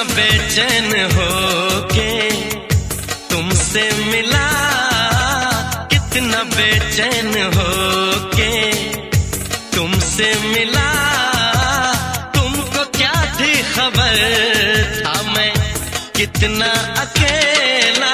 बेचैन हो के तुमसे मिला, कितना बेचैन हो के तुमसे मिला। तुमको क्या थी खबर था मैं कितना अकेला।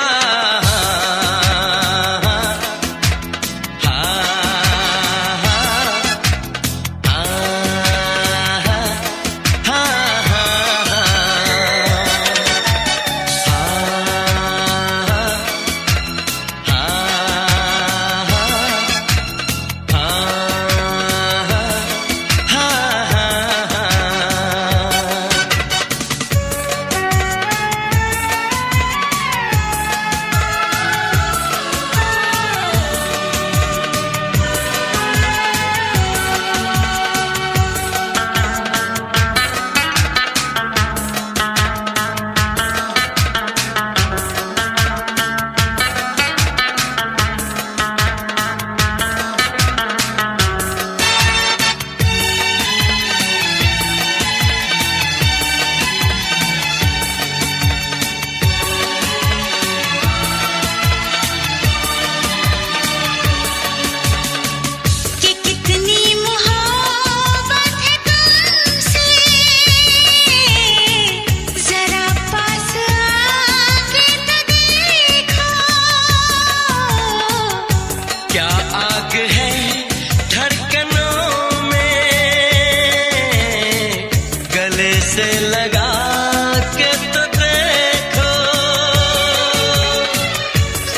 से लगा के तो देखो,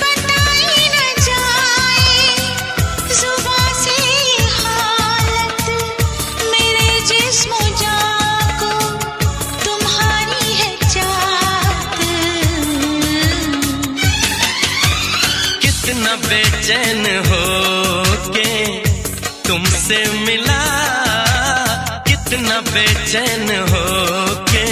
बताई न जाए जुबां से हालत मेरे जिस्म जान को तुम्हारी है चाहत। कितना बेचैन हो के तुमसे मिला, कितना बेचैन हो के।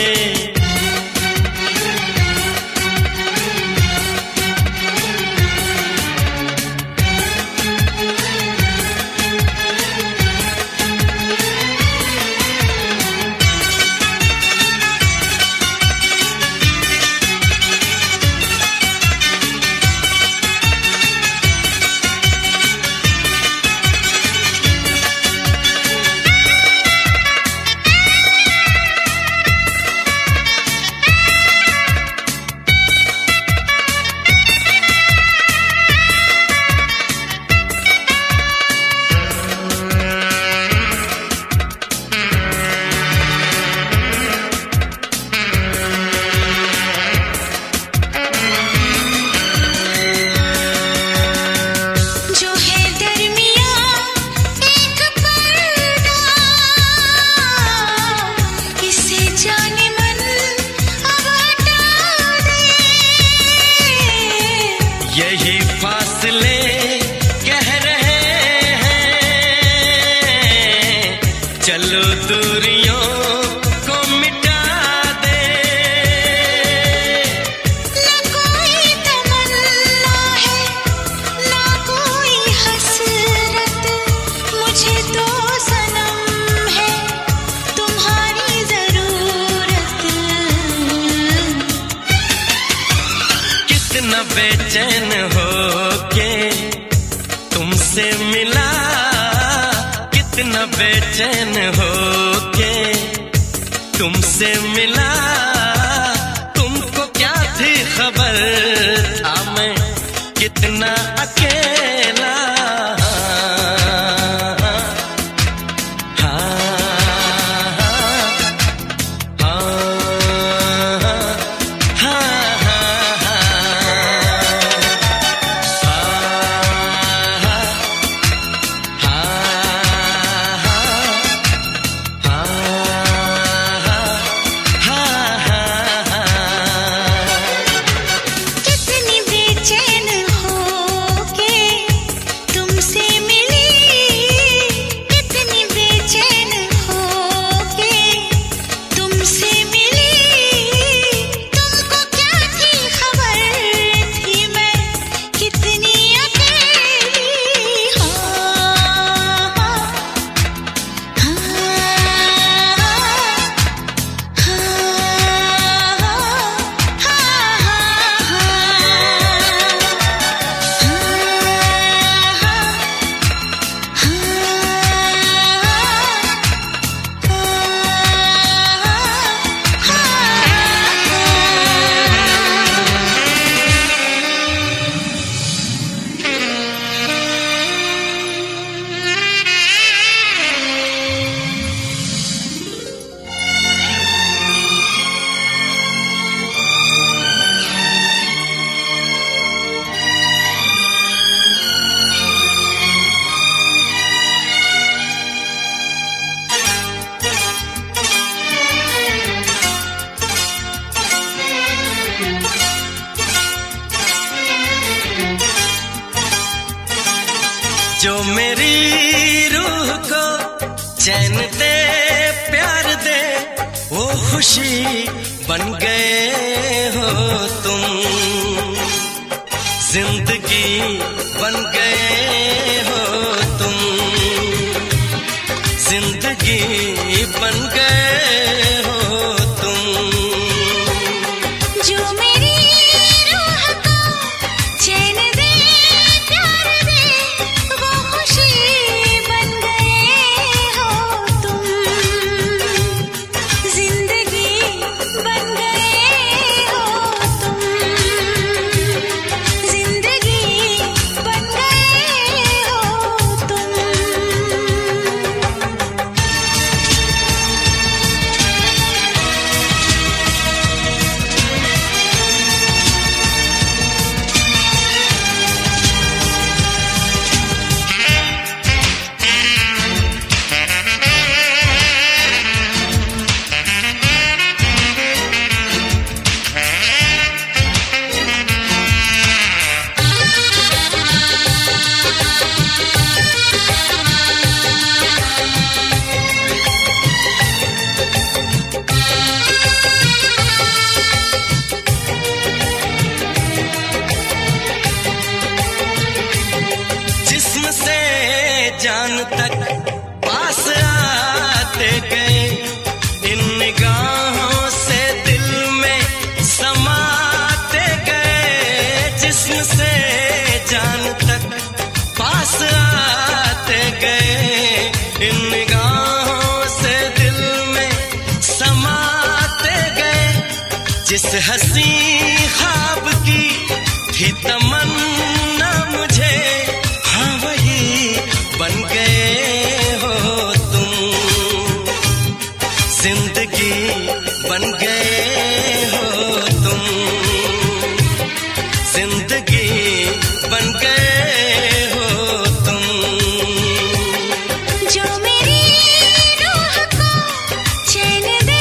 यही फासले कह रहे हैं, चलो दूरियों को मिटा दे। ना कोई तमन्ना है ना कोई हसरत, मुझे तो सनम है तुम्हारी जरूरत। कितना बेचैन हो के तुमसे मिला, कितना बेचैन हो के तुमसे मिला। तुमको क्या थी खबर था मैं कितना अकेला। कितनी बेचैन हो जो मेरी रूह को चैन दे प्यार दे वो खुशी बन गए हो तुम, जिंदगी बन गए हो तुम, जिंदगी बन गए हो तुम। जो मेरी रूह को चैन दे प्यार दे वो खुशी बन गए हो तुम, जिंदगी बन गए हो तुम, जिंदगी बन गए हो तुम। जिस्म से जान तक पास आते गए, इन निगाहों से दिल में समाते गए। जिस्म से जान तक पास आते गए, इन निगाहों से दिल में समाते गए। जिस हंसी ख्वाब की थी तमन्ना मुझे, हाँ वही बन गए हो तुम, जिंदगी बन गए हो तुम, जिंदगी बन गए हो तुम। जो मेरी रूह को चैन दे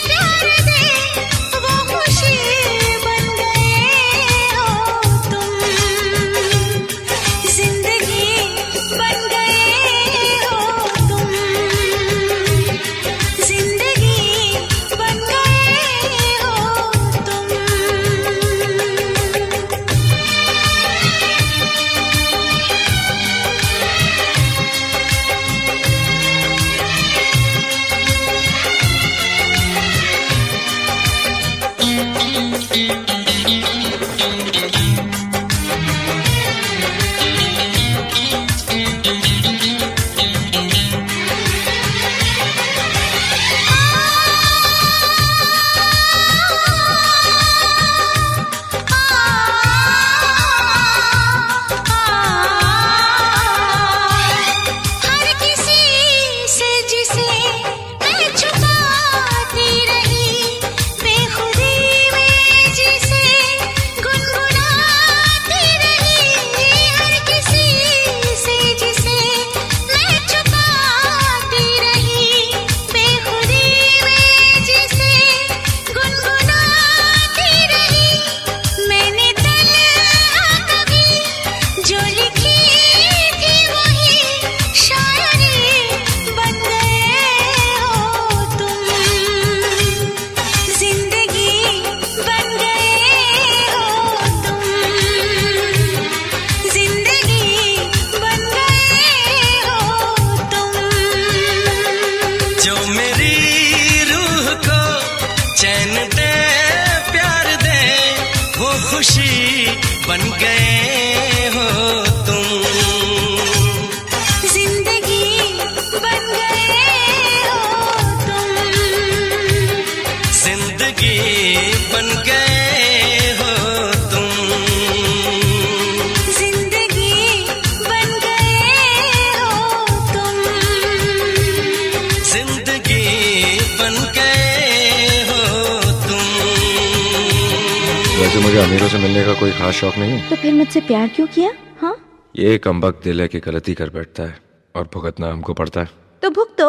प्यार दे वो खुशी बन गए हो तुम, जिंदगी बन गए हो तुम, जिंदगी बन गए हो तुम। हर किसी से जिसे मैं छुपाती रही, बेखुदी में जिसे गुनगुनाती रही। हर किसी से जिसे मैं छुपाती रही, बेखुदी में जिसे गुनगुनाती रही। मैंने तन्हा कभी जो लिखी थी वही शायरी बन गए हो तुम, जिंदगी बन गए हो तुम, जिंदगी बन गए हो तुम। जो मेरी रूह को चैन दे प्यार दे वो खुशी बन गए हो तुम, जिंदगी बन गए हो तुम, जिंदगी बन गए हो तुम, जिंदगी बन गए हो तुम। जिंदगी बन गए हो तुम। वैसे मुझे अमीरों से मिलने का कोई खास शौक नहीं है। तो फिर मुझसे प्यार क्यों किया? हाँ, ये कमबख्त दिल है कि गलती कर बैठता है और भुगतना हमको पड़ता है। तो भुगतो।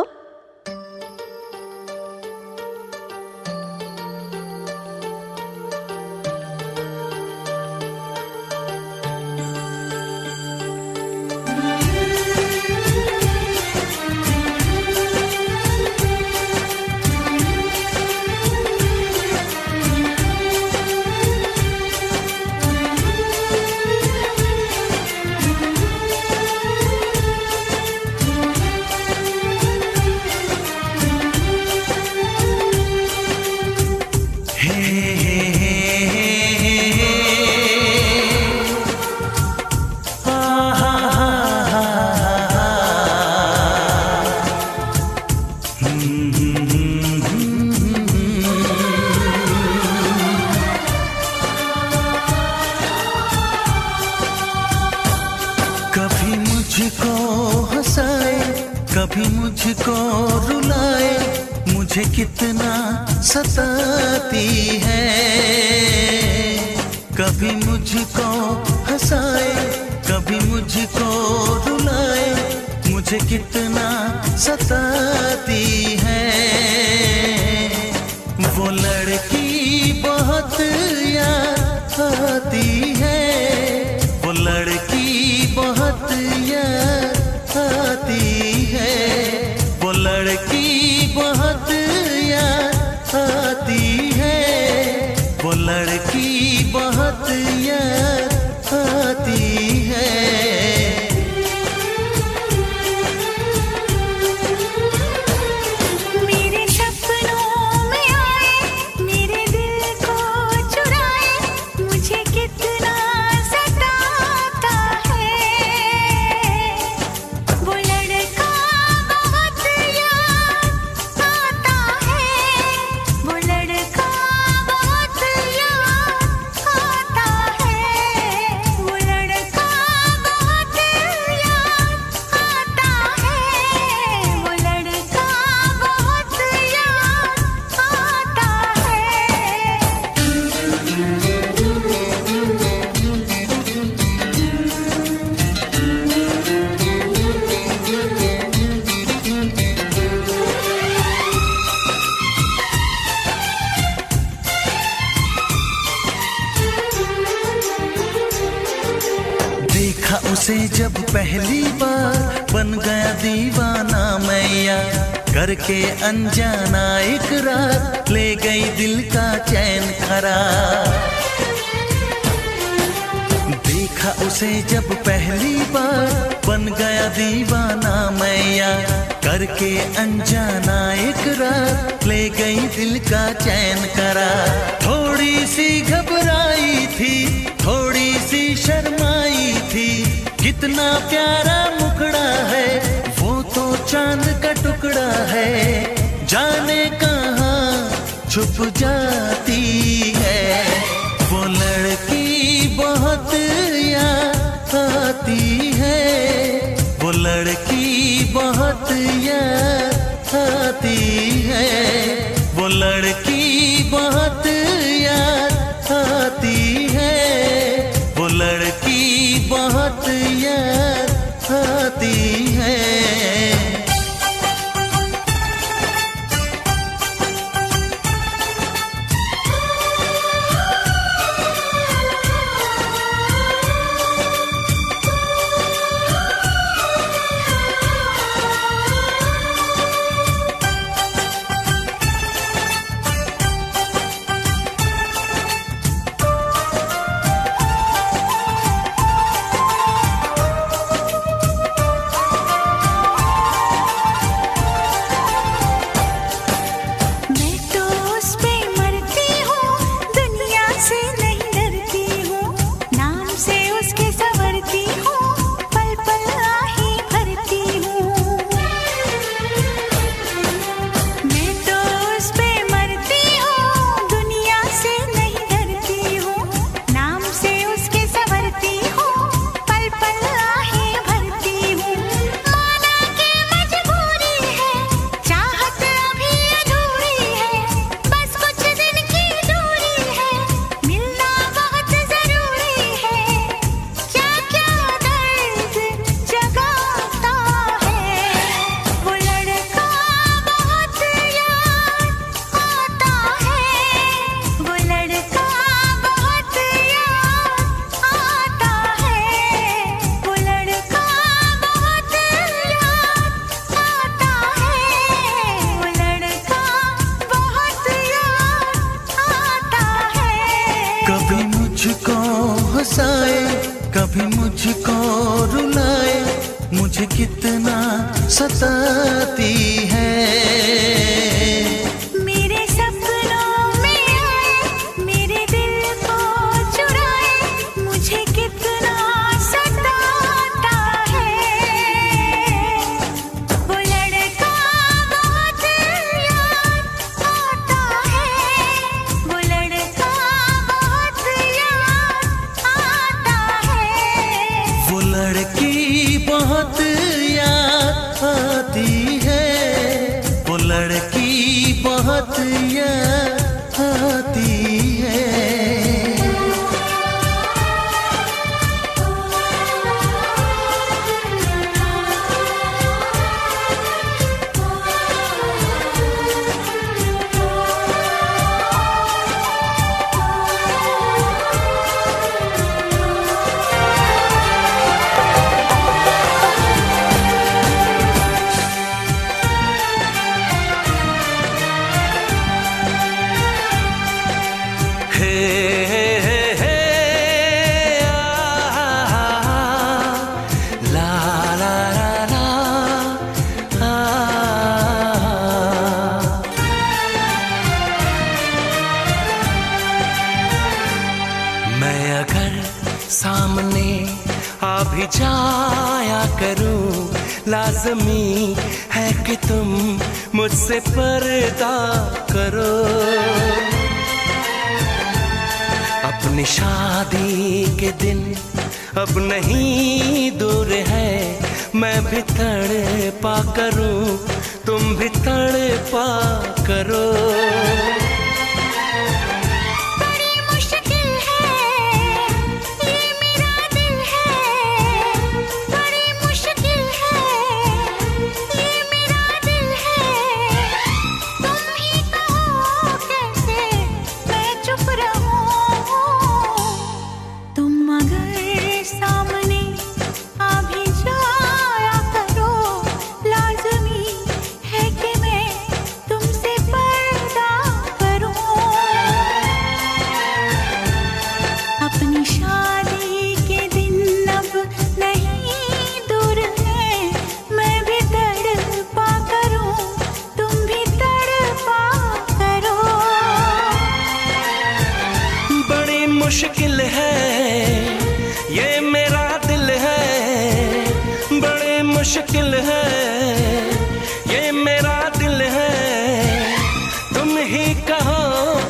कभी मुझको हंसाए, कभी मुझको रुलाए, मुझे कितना सताती है। कभी मुझको हंसाए, कभी मुझको रुलाए, मुझे कितना सताती है। वो लड़की बहुत याद आती है, वो लड़की बहुत याद आती है, वो लड़की बहुत याद आती है, वो लड़की बहुत याद आती है। मेरे सपनों में आए, मेरे दिल को चुराए, मुझे कितना सताता है। वो लड़का बहुत याद आता है, वो लड़का बहुत याद आता है, वो लड़का बहुत याद आता है, वो लड़का बहुत याद आता देखा उसे जब पहली बार, बन गया दीवाना मैया, करके अनजाना इकरार, ले गई दिल का चैन करार। देखा उसे जब पहली बार, बन गया दीवाना मैया, करके अनजाना इकरार, ले गई दिल का चैन करार। थोड़ी सी घबराई थी, थोड़ी सी शर्माई थी, कितना प्यारा मुखड़ा है, वो तो चांद का टुकड़ा है, जाने कहाँ छुप जाती है। वो लड़की बहुत याद आती है, वो लड़की बहुत याद आती है, वो लड़की बहुत याद आती है, वो लड़की बहुत याद आती है। मैं तो उस पे मरती हूँ, दुनिया से नहीं डरती हूँ, नाम से उसके संवरती हूँ, पल पल आही भरती हूँ। मैं तो उस पे मरती हूँ, दुनिया से नहीं डरती हूँ, नाम से उसके संवरती हूँ, पल पल आही भरती हूँ। माना के मजबूरी है, चाहत अभी अधूरी है, बस कुछ दिन की दूरी है, मिलना बहुत जरूरी है। क्या क्या दर्द जगाता है, वो लड़का बहुत याद आता है, वो लड़का बहुत याद आता है, वो लड़का बहुत याद आता है, वो लड़का बहुत याद आता है। कभी मुझको हंसाए, कभी मुझको रुलाए, मुझे कितना सताती है। मेरे सपनों में आए, मेरे दिल को चुराए, मुझे कितना सताता है। वो लड़का बहुत बहुत याद आती है। मैं अगर सामने आ भी जाया करूं, लाज़मी है कि तुम मुझसे पर्दा करो। अपनी शादी के दिन अब नहीं दूर है, मैं भी तड़पा करूं, तुम भी तड़पा करो। मुश्किल है ये मेरा दिल है, बड़े मुश्किल है ये मेरा दिल है। तुम ही कहो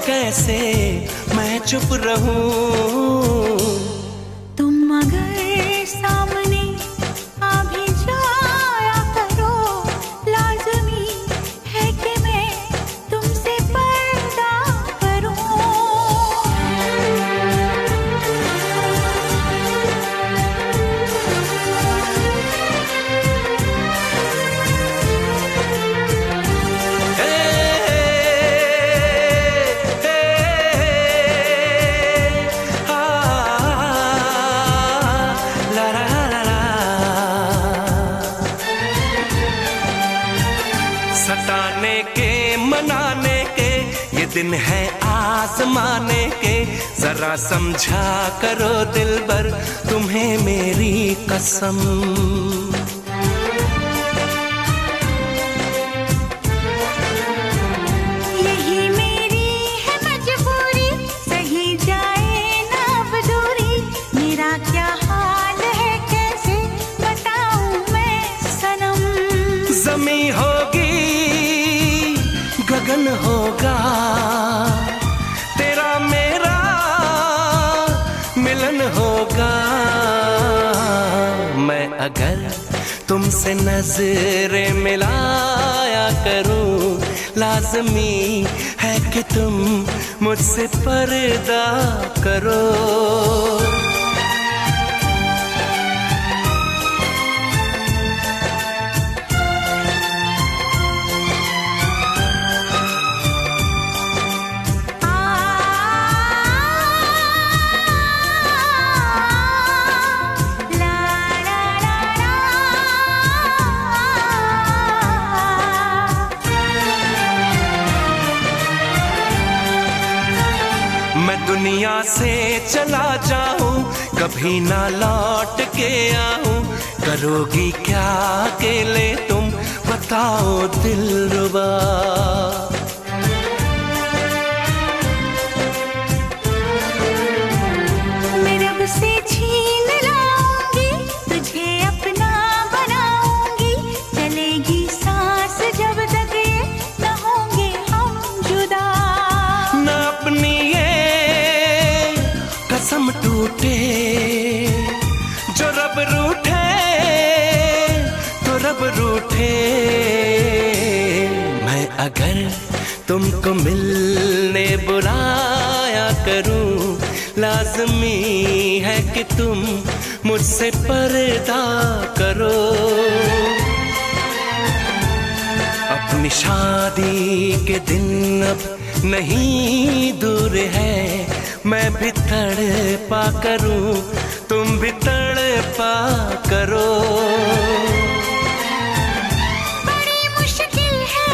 कैसे मैं चुप रहूं। तुम अगर सामने आ भी जाया करो, लाज़मी है कि मैं तुमसे पर्दा करूं। सताने के मनाने के ये दिन है आजमाने के, जरा समझा करो दिलबर तुम्हें मेरी कसम। यही मेरी है मजबूरी, सही जाए ना अब दूरी। मेरा क्या हाल है कैसे बताऊं मैं सनम। ज़मीं होगी गगन होगा, तेरा मेरा मिलन होगा। मैं अगर तुमसे नजरें मिलाया करूं, लाज़मी है कि तुम मुझसे पर्दा करो। मैं दुनिया से चला जाऊं, कभी ना लौट के आऊं। करोगी क्या अकेले तुम बताओ दिलरुबा। मैं रब से छीन लाऊंगी, तुझे अपना बनाऊंगी। चलेगी सांस जब तक ये न होंगे हम जुदा। न अपनी ये कसम टूटे, जो रब रूठे तो रब रूठे। मैं अगर तुमको मिलने बुलाया करूं, लाज़मी है कि तुम मुझसे पर्दा करो। अपनी शादी के दिन अब नहीं दूर है, मैं भी तड़पा करूं, तुम भी तड़पा करो। बड़ी मुश्किल है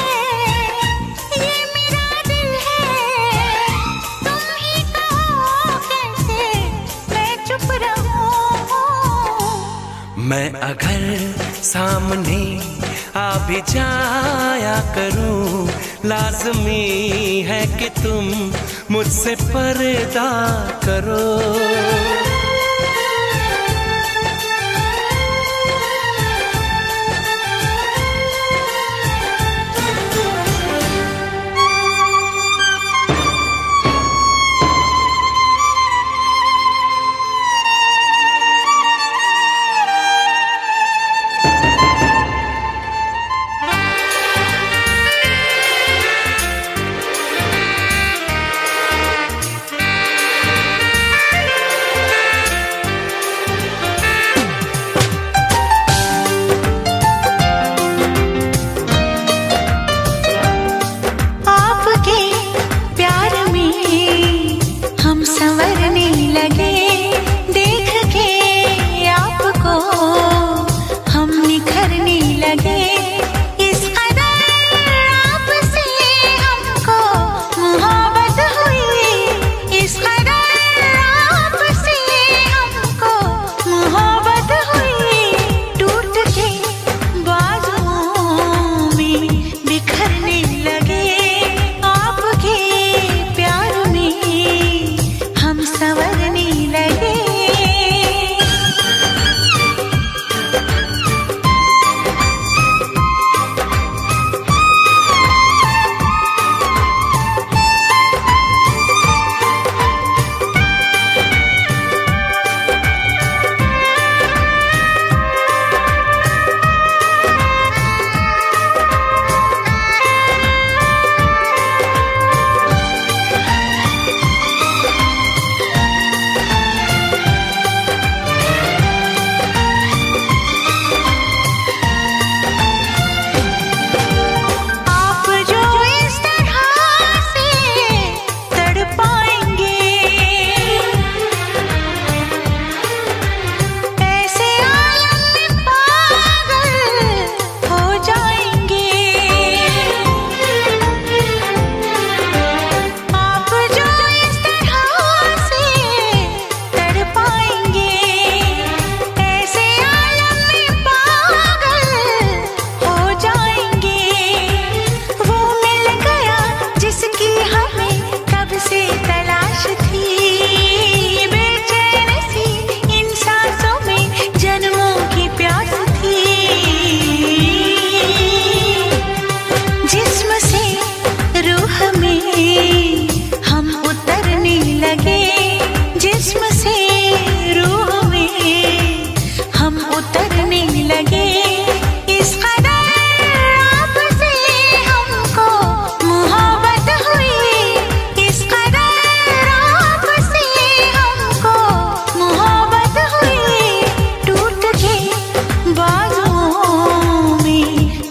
ये मेरा दिल है, तुम ही कहो कैसे मैं चुप रहूं। मैं अगर सामने आ भी जाया करूं, लाज़मी है कि तुम मुझसे पर्दा करो।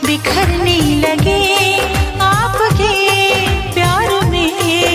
बिखरने लगे आपके प्यार में।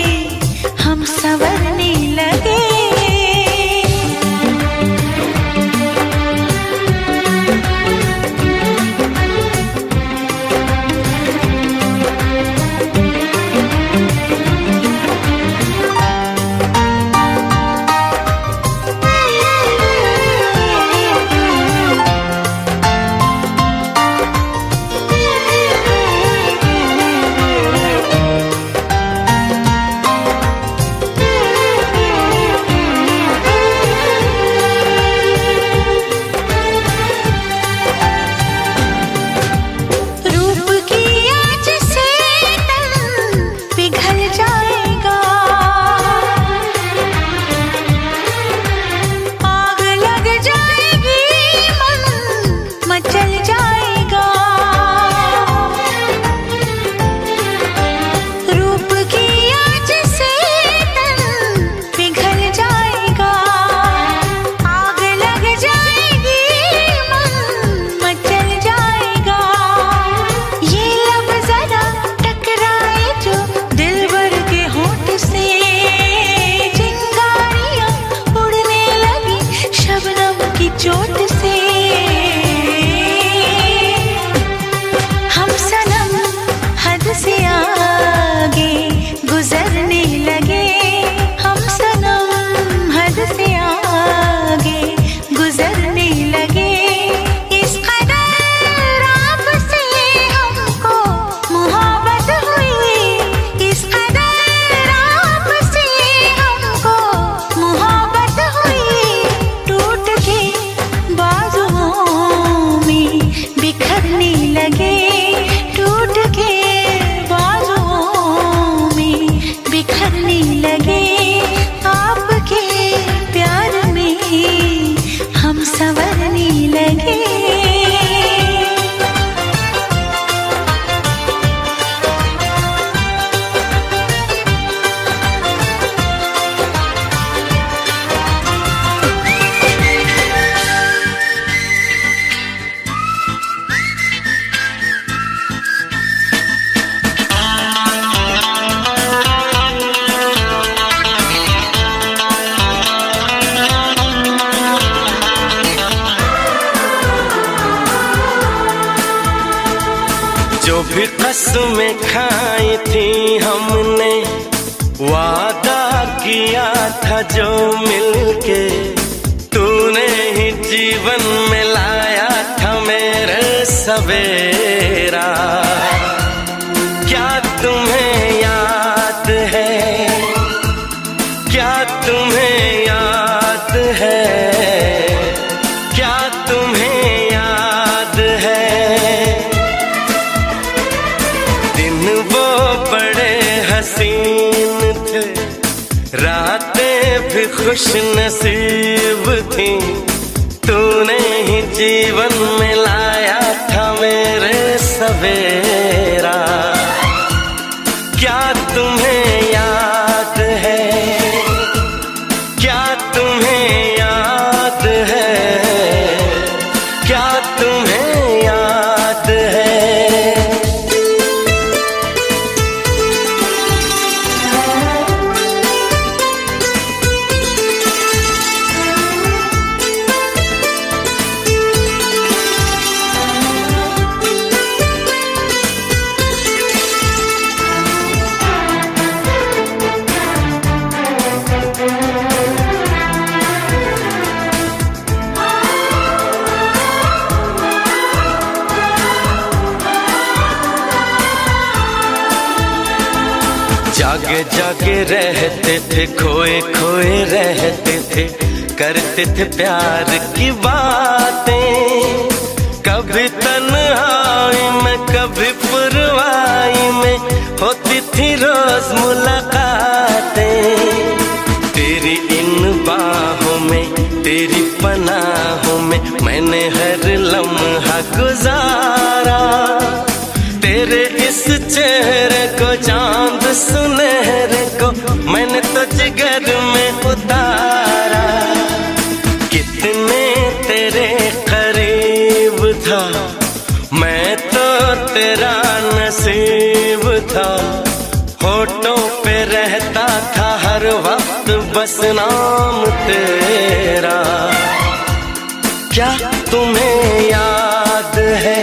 कसमें खाई थी हमने, वादा किया था जो मिलके, तूने ही जीवन में लाया था मेरे सवेरा। क्या तुम्हें याद है, क्या तुम्हें याद है, क्या तुम्हें याद है, दिन वो बड़े हसीन थे, रातें भी खुश नसीब थी, तूने ही जीवन में लाया था मेरे सवेरा। क्या तुम्हें याद है, क्या तुम्हें याद है, क्या तुम्हें याद है। जागे जागे रहते थे, खोए खोए रहते थे, करते थे प्यार की बातें, कभी तन्हाई में कभी पुरवाई में होती थी रोज मुलाकातें। तेरी इन बाहों में, तेरी पनाहों में मैंने हर लम्हा गुजारा, तेरे इस चेहरे को, चांद सुनहरे को मैंने तो जिगर में उतारा। कितने तेरे करीब था, मैं तो तेरा नसीब था, होठों पे रहता था हर वक्त बस नाम तेरा। क्या तुम्हें याद है,